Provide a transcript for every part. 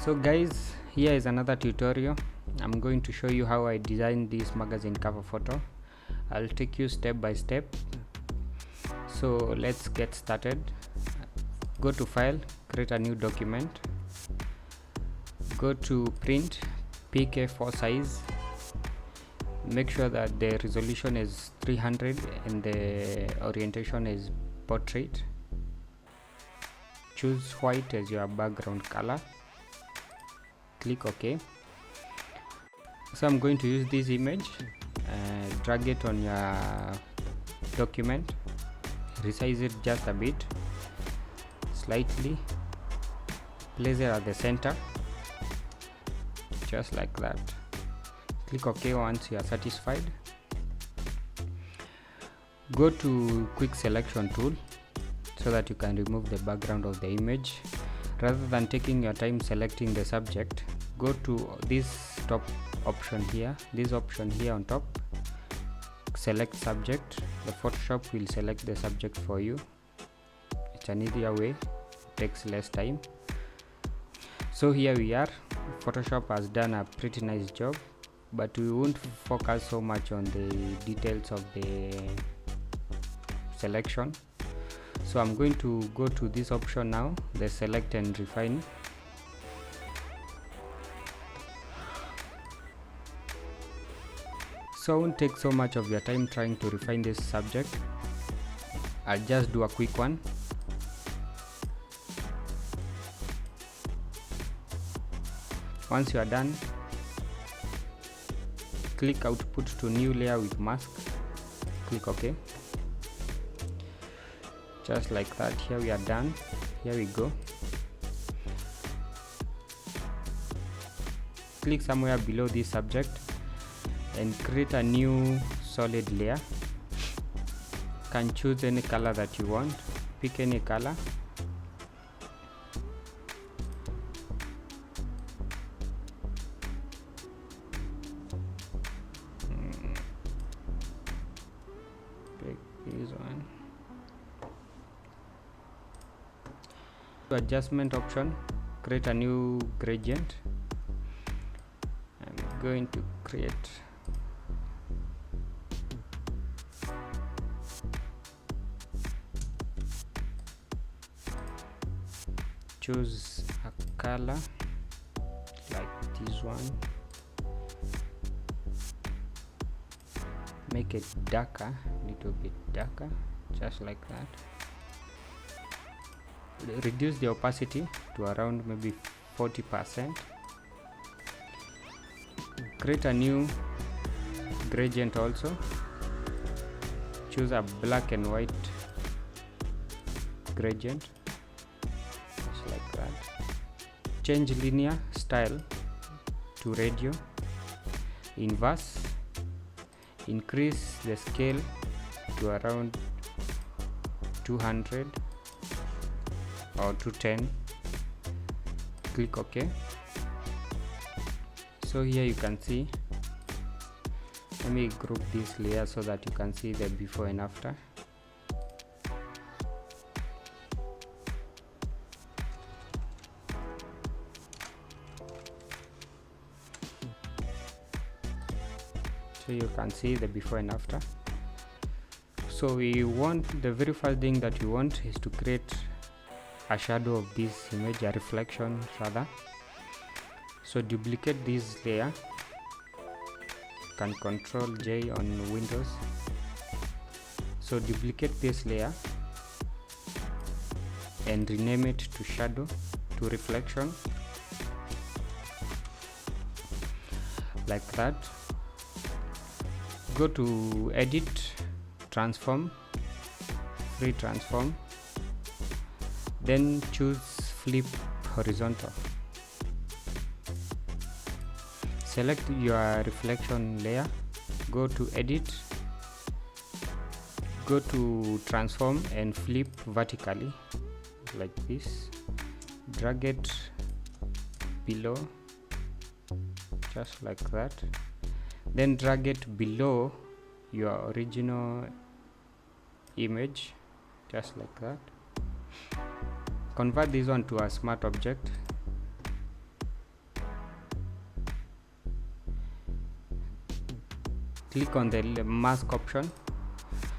So guys, here is another tutorial. I'm going to show you how I designed this magazine cover photo. I'll take you step by step. So let's get started. Go to file, create a new document, go to print, pick A4 size, make sure that the resolution is 300 and the orientation is portrait. Choose white as your background color, click OK. So I'm going to use this image, drag it on your document, resize it just a bit, slightly, place it at the center, just like that. Click OK once you are satisfied. Go to quick selection tool so that you can remove the background of the image. Rather than taking your time selecting the subject, go to this top option here, this option here on top, select subject. The Photoshop will select the subject for you. It's an easier way, it takes less time. So here we are. Photoshop has done a pretty nice job, but we won't focus so much on the details of the selection. So I'm going to go to this option now, the select and refine. So I won't take so much of your time trying to refine this subject. I'll just do a quick one. Once you are done, click output to new layer with mask, click OK. Just like that. Here we are done. Here we go. Click somewhere below this subject and create a new solid layer. Can choose any color that you want, pick any color. Pick this one. Adjustment option, create a new gradient. I'm going to create choose a color like this one, make it darker, little bit darker, just like that. Reduce the opacity to around maybe 40%. Create a new gradient also. Choose a black and white gradient, just like that. Change linear style to radio. Inverse. Increase the scale to around 200 or 210. Click OK. So here you can see, let me group this layer so that you can see the before and after. So you can see the before and after. So we want, the very first thing that we want is to create a shadow of this image, a reflection rather. So duplicate this layer, can control J on Windows. So duplicate this layer and rename it to shadow, to reflection, like that. Go to edit, transform, free transform, then choose flip horizontal. Select your reflection layer, go to edit, go to transform and flip vertically like this. Drag it below, just like that. Then drag it below your original image, just like that. Convert this one to a smart object, click on the mask option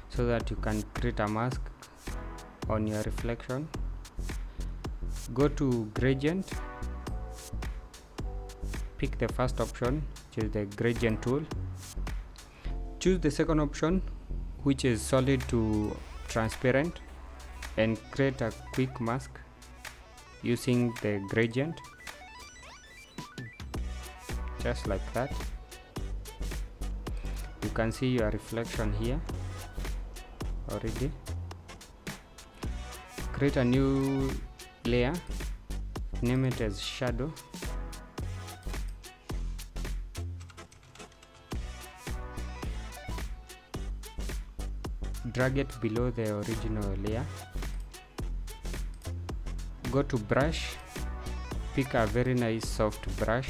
so that you can create a mask on your reflection. Go to gradient, pick the first option, which is the gradient tool. Choose the second option, which is solid to transparent, and create a quick mask using the gradient, just like that. You can see your reflection here already. Create a new layer, name it as shadow. Drag it below the original layer. Go to brush, pick a very nice soft brush.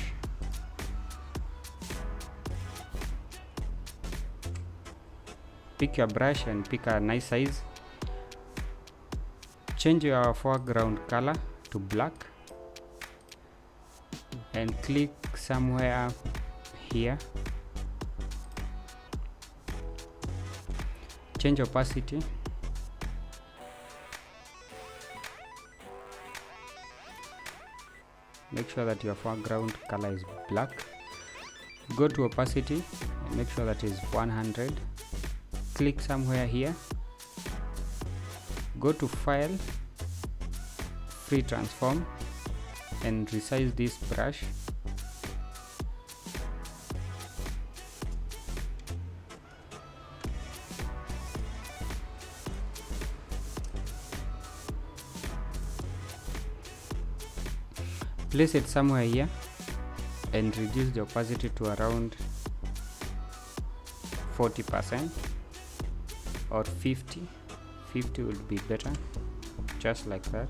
Pick your brush and pick a nice size. Change your foreground color to black and click somewhere here. Change opacity. Make sure that your foreground color is black. Go to opacity and make sure that is 100. Click somewhere here. Go to file, free transform, and resize this brush. Place it somewhere here and reduce the opacity to around 40% or 50. 50 will be better, just like that.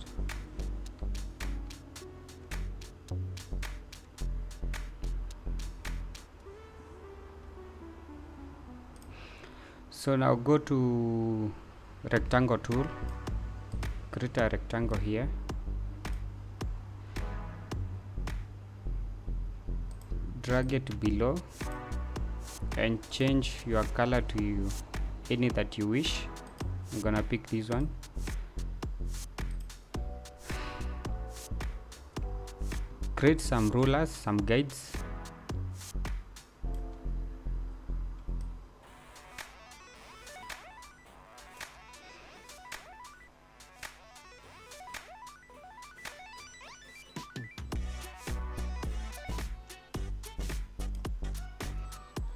So now go to rectangle tool, create a rectangle here. Drag it below and change your color to any that you wish. I'm gonna pick this one. Create some rulers, some guides.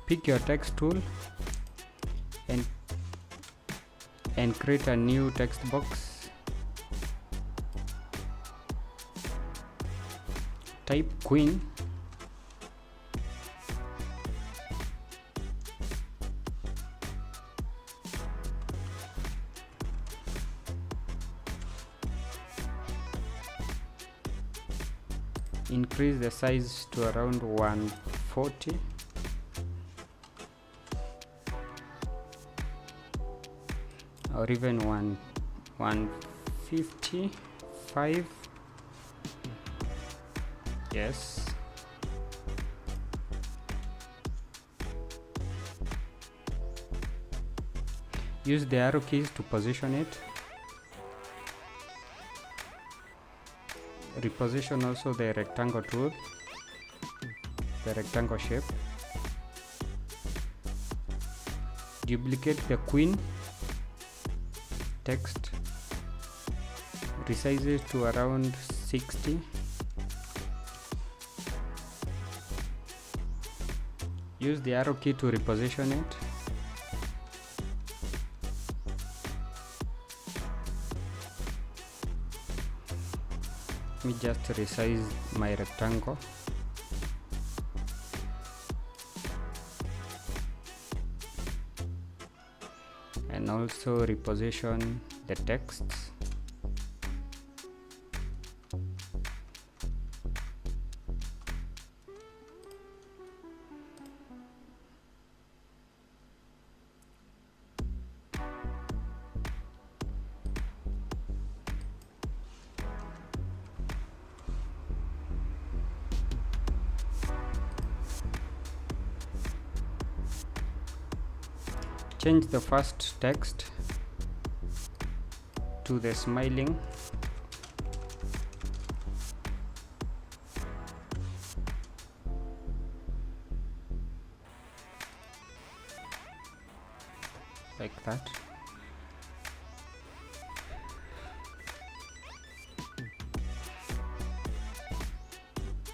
Pick your text tool and create a new text box. Type Queen. Increase the size to around 140. Or even 155. Yes. Use the arrow keys to position it. Reposition also the rectangle tool, the rectangle shape. Duplicate the Queen text, resize it to around 60. Use the arrow key to reposition it. Let me just resize my rectangle. And also reposition the texts. change the first text to the smiling, like that.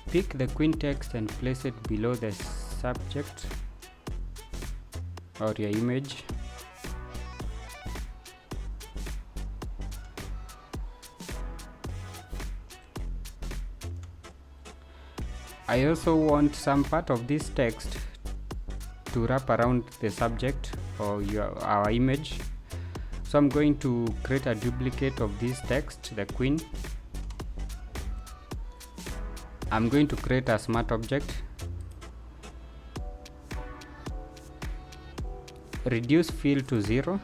Pick the Queen text and place it below the subject or your image. I also want some part of this text to wrap around the subject or our image, so I'm going to create a duplicate of this text, the Queen. I'm going to create a smart object, reduce fill to 0,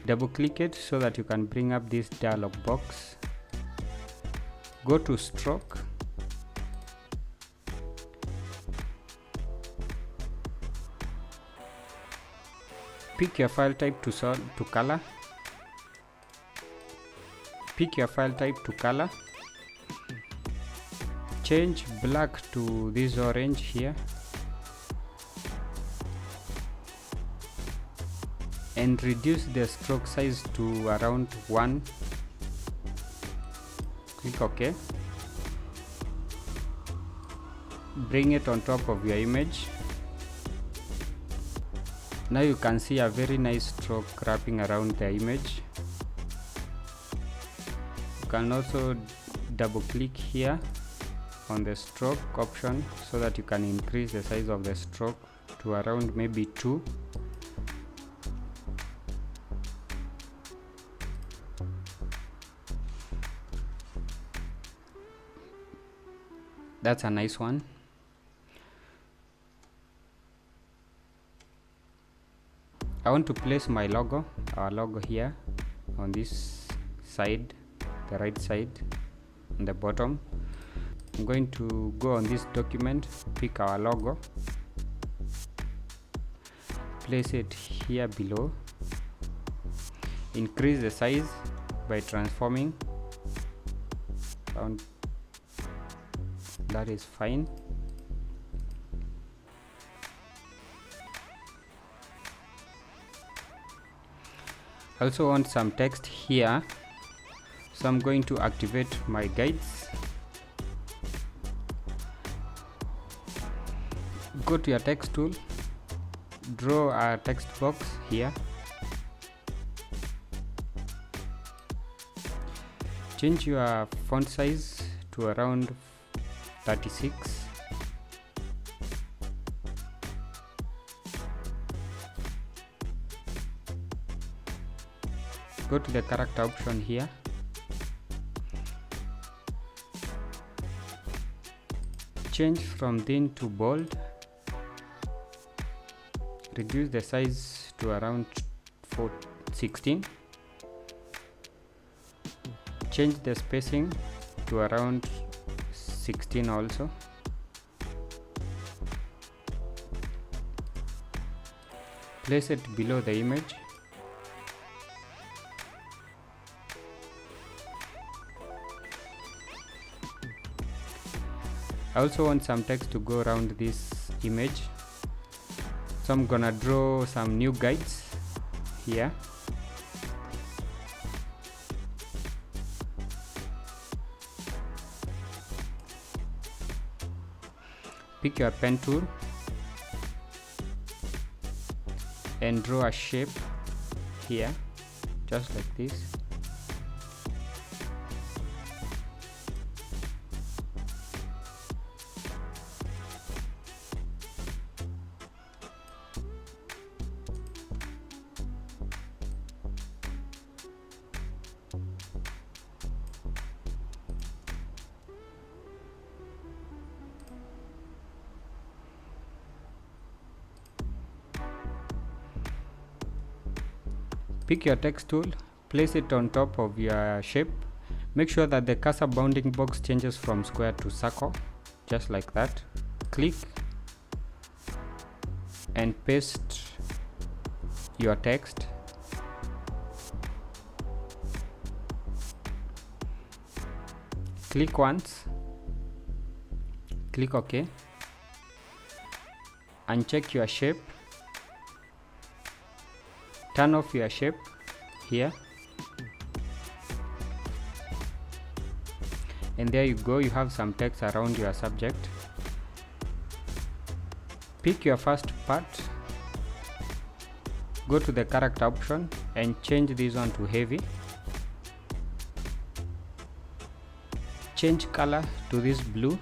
double click it so that you can bring up this dialog box. Go to stroke, pick your file type to color, pick your file type to color, change black to this orange here, and reduce the stroke size to around 1. Click OK. Bring it on top of your image. Now you can see a very nice stroke wrapping around the image. You can also double click here on the stroke option so that you can increase the size of the stroke to around maybe 2. That's a nice one. I want to place my logo, our logo here on this side, the right side, on the bottom. I'm going to go on this document, pick our logo, place it here below, increase the size by transforming, that is fine. I also want some text here, so I'm going to activate my guides. Go to your text tool, draw a text box here, change your font size to around 36. Go to the character option here, change from thin to bold, reduce the size to around 16, change the spacing to around 16 also, place it below the image, I also want some text to go around this image, so I'm gonna draw some new guides here. Pick your pen tool and draw a shape here, just like this. Pick your text tool, place it on top of your shape. Make sure that the cursor bounding box changes from square to circle, just like that. Click and paste your text. Click once, click OK, uncheck your shape, turn off your shape here, and there you go, you have some text around your subject. Pick your first part, go to the character option and change this one to heavy. Change color to this blue.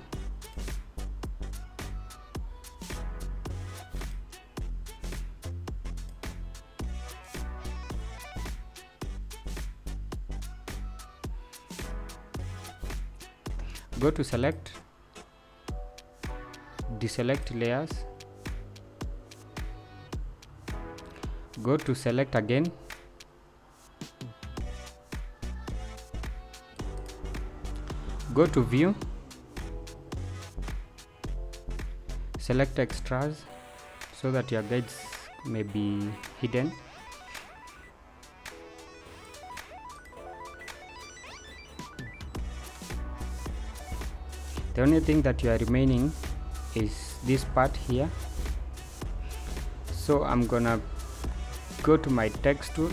Go to select, deselect layers, go to select again, go to view, select extras so that your guides may be hidden. The only thing that you are remaining is this part here, so I'm gonna go to my text tool,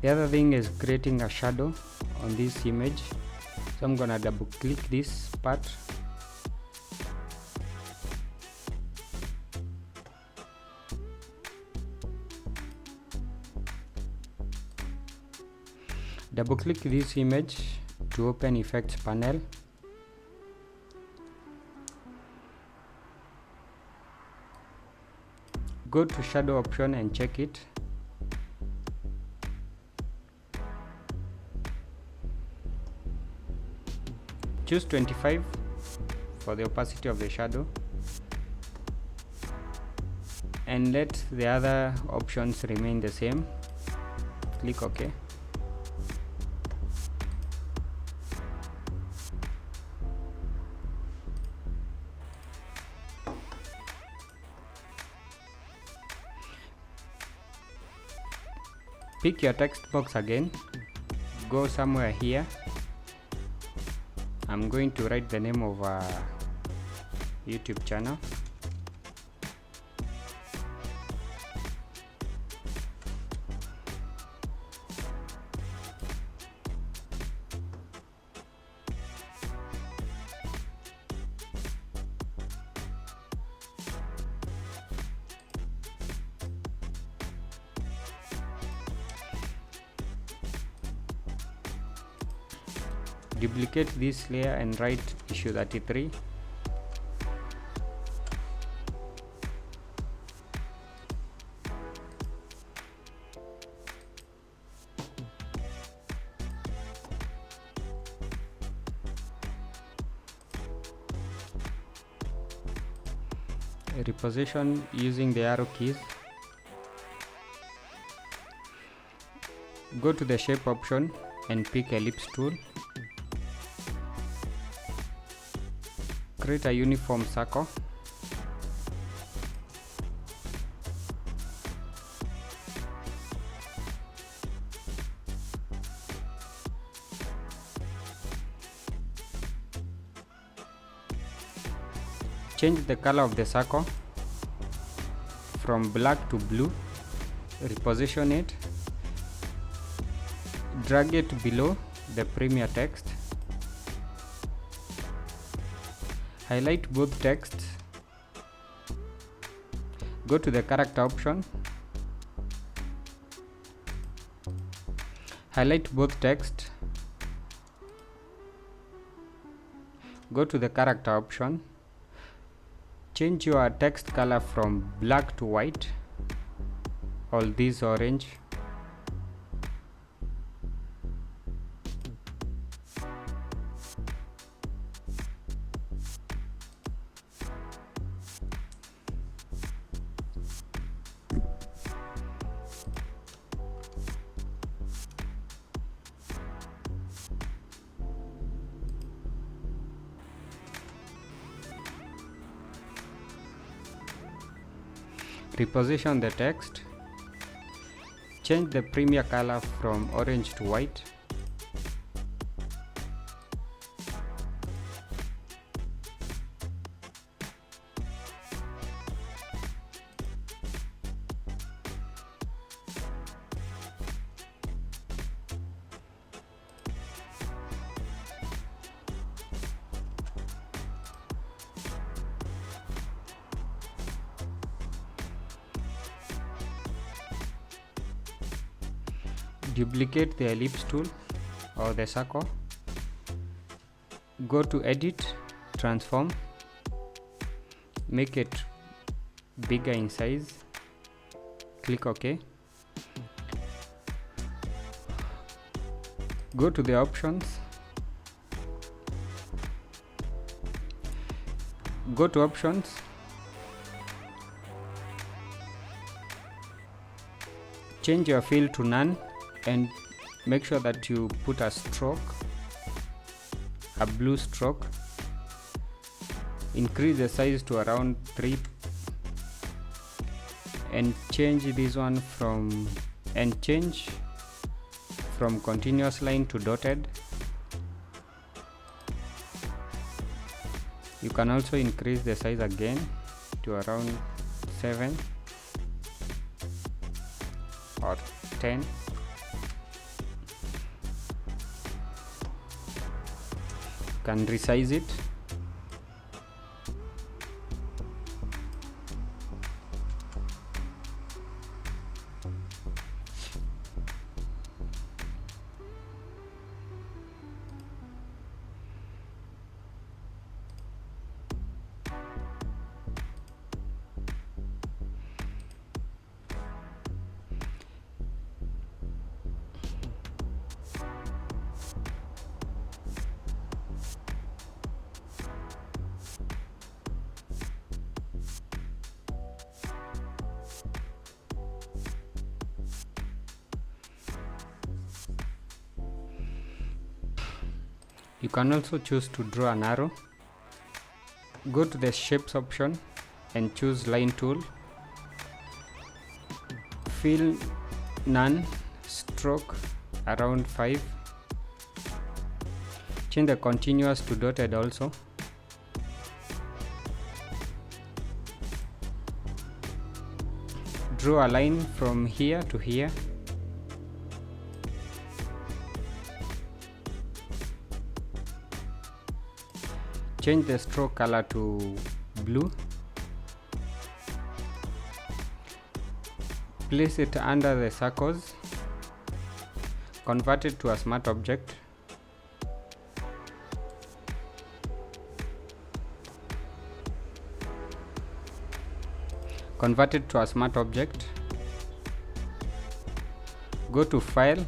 the other thing is creating a shadow on this image, so I'm gonna double click this part. Double click this image to open effects panel. Go to shadow option and check it. Choose 25 for the opacity of the shadow and let the other options remain the same. Click OK. Pick your text box again, go somewhere here. I'm going to write the name of a YouTube channel. Duplicate this layer and write issue 33. Reposition using the arrow keys. Go to the shape option and pick ellipse tool. Create a uniform circle. Change the color of the circle from black to blue. Reposition it. Drag it below the premier text. Highlight both texts. Go to the character option. Highlight both text. Go to the character option. Change your text color from black to white. All these orange. Reposition the text. Change the premier color from orange to white. Duplicate the ellipse tool or the circle. Go to edit, transform, make it bigger in size, click OK. Go to the options, change your fill to none and make sure that you put a stroke, a blue stroke. Increase the size to around 3 and change this one from continuous line to dotted. You can also increase the size again to around 7 or 10. Can resize it. You can also choose to draw an arrow. Go to the shapes option and choose line tool. Fill none, stroke around 5. Change the continuous to dotted also. Draw a line from here to here. Change the stroke color to blue. Place it under the circles. Convert it to a smart object. Convert it to a smart object. Go to File,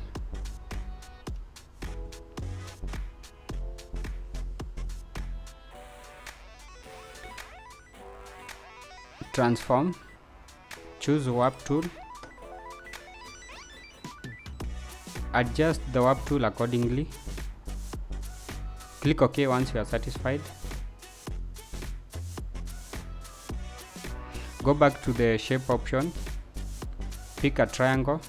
Transform, choose Warp tool, adjust the Warp tool accordingly. Click OK once you are satisfied. Go back to the shape option, pick a triangle,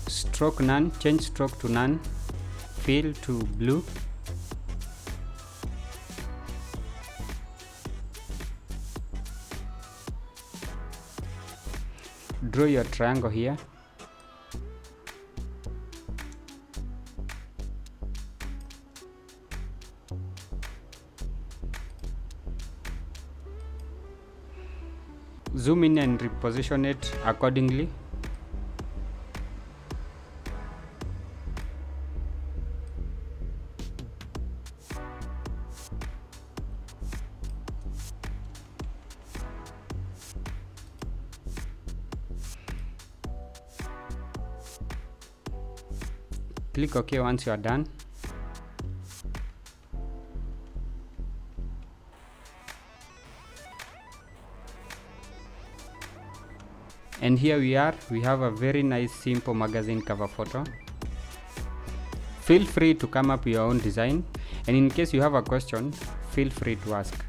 stroke none, change stroke to none, fill to blue, draw your triangle here. Zoom in and reposition it accordingly. Click OK once you are done. And here we are, we have a very nice simple magazine cover photo. Feel free to come up with your own design, and in case you have a question, feel free to ask.